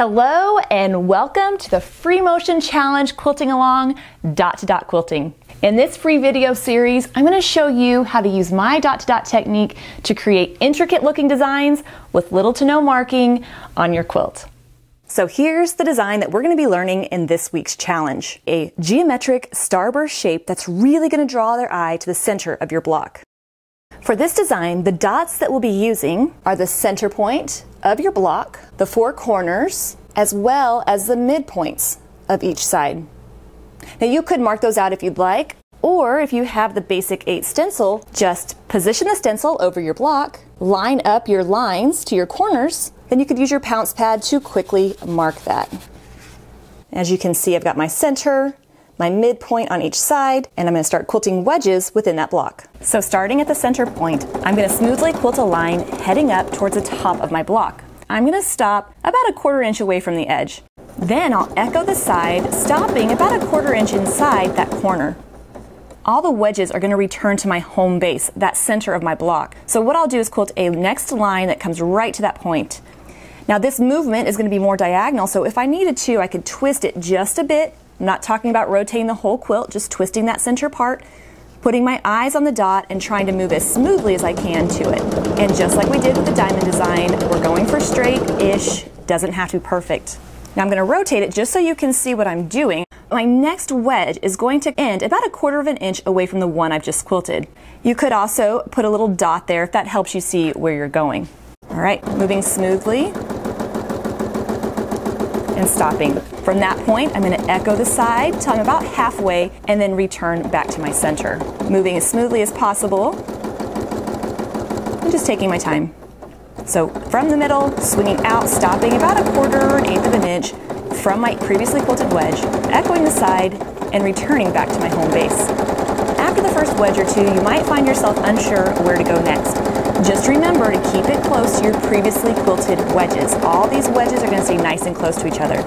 Hello and welcome to the free motion challenge quilting along dot to dot quilting. In this free video series, I'm going to show you how to use my dot to dot technique to create intricate looking designs with little to no marking on your quilt. So here's the design that we're going to be learning in this week's challenge. A geometric starburst shape that's really going to draw their eye to the center of your block. For this design, the dots that we'll be using are the center point of your block, the four corners, as well as the midpoints of each side. Now you could mark those out if you'd like, or if you have the basic 8 stencil, just position the stencil over your block, line up your lines to your corners, then you could use your pounce pad to quickly mark that. As you can see, I've got my center, my midpoint on each side, and I'm going to start quilting wedges within that block. So starting at the center point, I'm going to smoothly quilt a line heading up towards the top of my block. I'm going to stop about 1/4 inch away from the edge. Then I'll echo the side, stopping about 1/4 inch inside that corner. All the wedges are going to return to my home base, that center of my block. So what I'll do is quilt a next line that comes right to that point. Now this movement is going to be more diagonal, so if I needed to, I could twist it just a bit. I'm not talking about rotating the whole quilt, just twisting that center part, putting my eyes on the dot and trying to move as smoothly as I can to it. And just like we did with the diamond design, we're going for straight-ish, doesn't have to be perfect. Now I'm going to rotate it just so you can see what I'm doing. My next wedge is going to end about 1/4 inch away from the one I've just quilted. You could also put a little dot there if that helps you see where you're going. All right, moving smoothly and stopping. From that point, I'm going to echo the side till I'm about halfway and then return back to my center. Moving as smoothly as possible and just taking my time. So from the middle, swinging out, stopping about 1/4 inch from my previously quilted wedge, echoing the side and returning back to my home base. After the first wedge or two, you might find yourself unsure where to go next. Just remember to keep it close to your previously quilted wedges. All these wedges are going to stay nice and close to each other.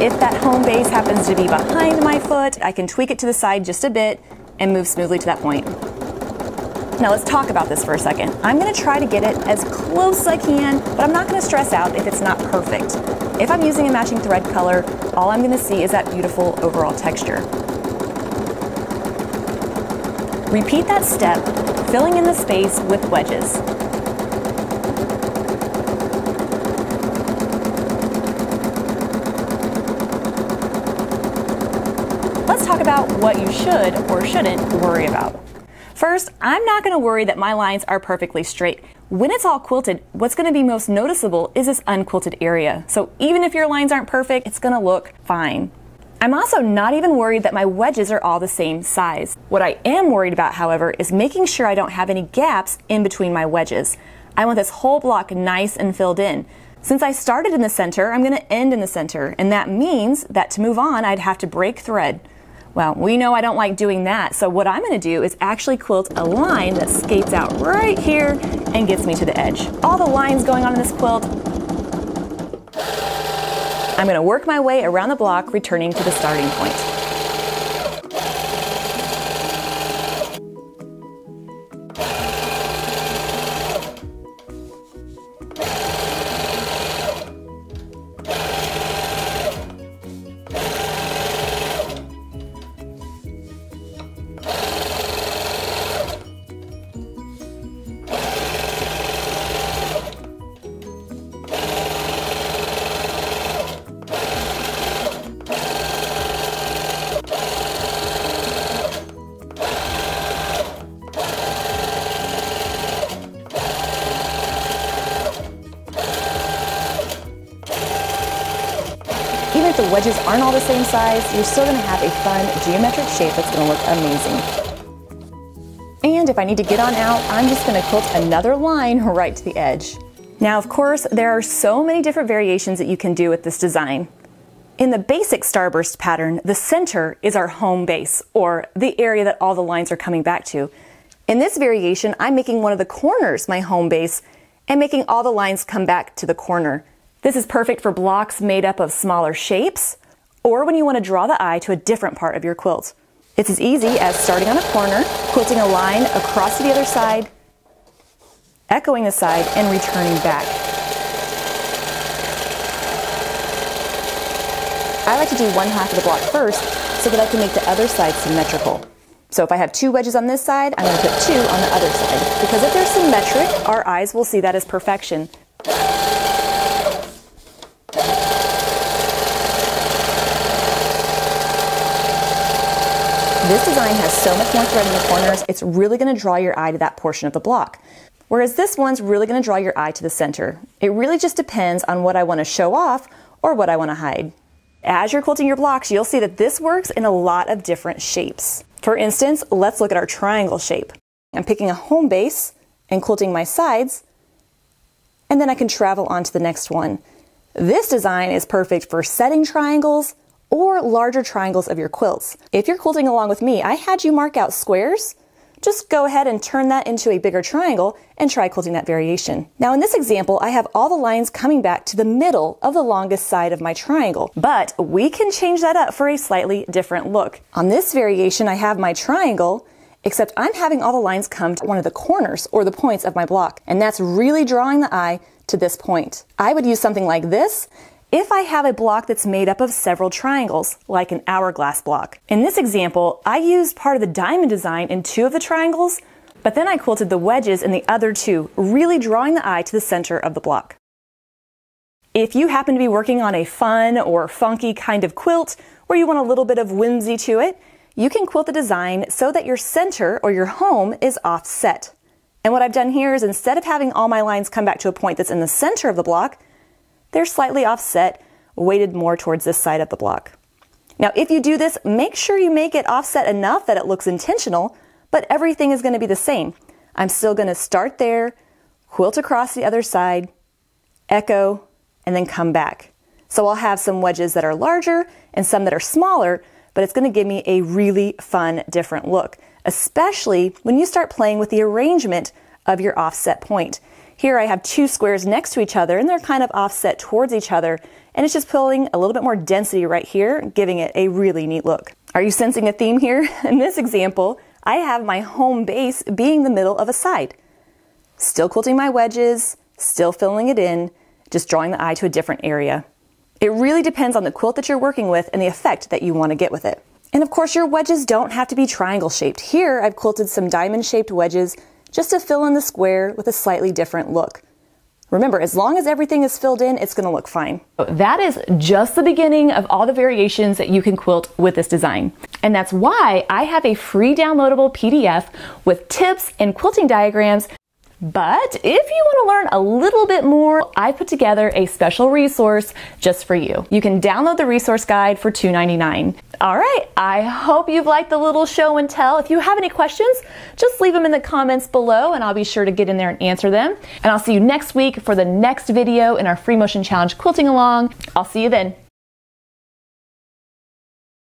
If that home base happens to be behind my foot, I can tweak it to the side just a bit and move smoothly to that point. Now let's talk about this for a second. I'm going to try to get it as close as I can, but I'm not going to stress out if it's not perfect. If I'm using a matching thread color, all I'm going to see is that beautiful overall texture. Repeat that step, filling in the space with wedges. Let's talk about what you should or shouldn't worry about. First, I'm not going to worry that my lines are perfectly straight. When it's all quilted, what's going to be most noticeable is this unquilted area. So even if your lines aren't perfect, it's going to look fine. I'm also not even worried that my wedges are all the same size. What I am worried about, however, is making sure I don't have any gaps in between my wedges. I want this whole block nice and filled in. Since I started in the center, I'm going to end in the center, and that means that to move on, I'd have to break thread. Well, we know I don't like doing that, so what I'm going to do is actually quilt a line that skates out right here and gets me to the edge. All the lines going on in this quilt, I'm going to work my way around the block, returning to the starting point. Even if the wedges aren't all the same size, you're still going to have a fun geometric shape that's going to look amazing. And if I need to get on out, I'm just going to quilt another line right to the edge. Now, of course, there are so many different variations that you can do with this design. In the basic starburst pattern, the center is our home base, or the area that all the lines are coming back to. In this variation, I'm making one of the corners my home base and making all the lines come back to the corner. This is perfect for blocks made up of smaller shapes, or when you want to draw the eye to a different part of your quilt. It's as easy as starting on a corner, quilting a line across to the other side, echoing the side and returning back. I like to do one half of the block first so that I can make the other side symmetrical. So if I have 2 wedges on this side, I'm going to put 2 on the other side. Because if they're symmetric, our eyes will see that as perfection. This design has so much more thread in the corners, it's really going to draw your eye to that portion of the block. Whereas this one's really going to draw your eye to the center. It really just depends on what I want to show off or what I want to hide. As you're quilting your blocks, you'll see that this works in a lot of different shapes. For instance, let's look at our triangle shape. I'm picking a home base and quilting my sides, and then I can travel on to the next one. This design is perfect for setting triangles or larger triangles of your quilts. If you're quilting along with me, I had you mark out squares. Just go ahead and turn that into a bigger triangle and try quilting that variation. Now in this example, I have all the lines coming back to the middle of the longest side of my triangle, but we can change that up for a slightly different look. On this variation, I have my triangle, except I'm having all the lines come to one of the corners or the points of my block, and that's really drawing the eye to this point. I would use something like this if I have a block that's made up of several triangles, like an hourglass block. In this example, I used part of the diamond design in 2 of the triangles, but then I quilted the wedges in the other 2, really drawing the eye to the center of the block. If you happen to be working on a fun or funky kind of quilt, where you want a little bit of whimsy to it, you can quilt the design so that your center or your home is offset. And what I've done here is instead of having all my lines come back to a point that's in the center of the block, they're slightly offset, weighted more towards this side of the block. Now, if you do this, make sure you make it offset enough that it looks intentional, but everything is going to be the same. I'm still going to start there, quilt across the other side, echo, and then come back. So I'll have some wedges that are larger and some that are smaller, but it's going to give me a really fun, different look, especially when you start playing with the arrangement of your offset point. Here I have 2 squares next to each other and they're kind of offset towards each other, and it's just pulling a little bit more density right here, giving it a really neat look. Are you sensing a theme here? In this example, I have my home base being the middle of a side. Still quilting my wedges, still filling it in, just drawing the eye to a different area. It really depends on the quilt that you're working with and the effect that you want to get with it. And of course, your wedges don't have to be triangle shaped. Here I've quilted some diamond shaped wedges just to fill in the square with a slightly different look. Remember, as long as everything is filled in, it's going to look fine. That is just the beginning of all the variations that you can quilt with this design. And that's why I have a free downloadable PDF with tips and quilting diagrams. But if you want to learn a little bit more, I put together a special resource just for you. You can download the resource guide for $2.99. All right, I hope you've liked the little show and tell. If you have any questions, just leave them in the comments below and I'll be sure to get in there and answer them. And I'll see you next week for the next video in our Free Motion Challenge Quilting Along. I'll see you then.